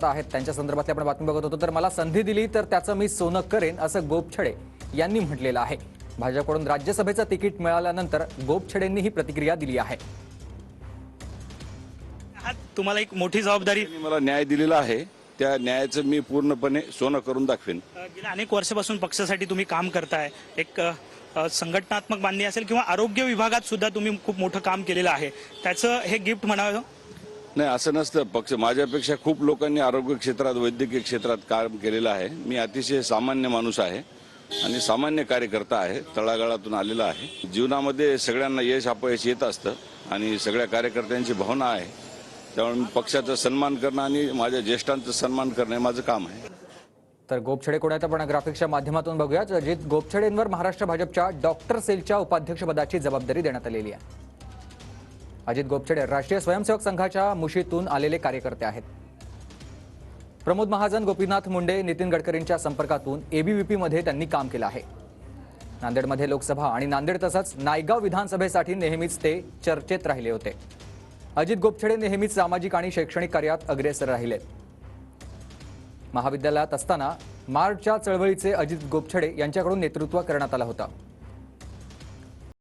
आहेत त्यांच्या संदर्भातली आपण बातमी बघत होतो। तर मला संधी दिली तर त्याचं मी सोनं करेन असं गोपछडे यांनी म्हटलेलं आहे। भाजपकडून राज्यसभेचं तिकीट मिळाल्यानंतर गोपछडेंनी ही प्रतिक्रिया दिली आहे। तुम्हाला एक मोठी जबाबदारी मला न्याय दिलेला आहे, त्या न्यायाचं मी पूर्णपणे सोनं करून दाखवेन। गेल्या अनेक वर्षापासून पक्षासाठी तुम्ही काम करताय। एक संघटनात्मक बांधणी असेल किंवा आरोग्य विभागात सुद्धा तुम्ही खूप मोठं काम केलेलं आहे, त्याचं हे गिफ्ट म्हणावं? नाही, असं नसतं। पक्ष माझ्यापेक्षा खूप लोकांनी आरोग्य क्षेत्रात, वैद्यकीय क्षेत्रात काम केलेलं आहे। मी अतिशय सामान्य माणूस आहे आणि सामान्य कार्यकर्ता आहे, तळागाळातून आलेला आहे। जीवनामध्ये सगळ्यांना यश अपयश येत असतं आणि सगळ्या कार्यकर्त्यांची भावना आहे, त्यामुळे पक्षाचा सन्मान करणं आणि माझ्या ज्येष्ठांचा सन्मान करणं हे माझं काम आहे। तर गोपछडे कोण आहेत आपण ग्राफिक्सच्या माध्यमातून बघूयात। अजित गोपछडेंवर महाराष्ट्र भाजपच्या डॉक्टर सेलच्या उपाध्यक्षपदाची जबाबदारी देण्यात आलेली आहे। अजित गोपछडे राष्ट्रीय स्वयंसेवक संघाच्या मुशीतून आलेले कार्यकर्ते आहेत। प्रमोद महाजन, गोपीनाथ मुंडे, नितीन गडकरींच्या संपर्कातून एबीव्हीपी मध्ये त्यांनी काम केलं आहे। नांदेडमध्ये लोकसभा आणि नांदेड तसंच नायगाव विधानसभेसाठी नेहमीच ते चर्चेत राहिले होते। अजित गोपछडे नेहमीच सामाजिक आणि शैक्षणिक कार्यात अग्रेसर राहिलेत। महाविद्यालयात असताना मार्चच्या चळवळीचे अजित गोपछडे यांच्याकडून नेतृत्व करण्यात आलं होतं।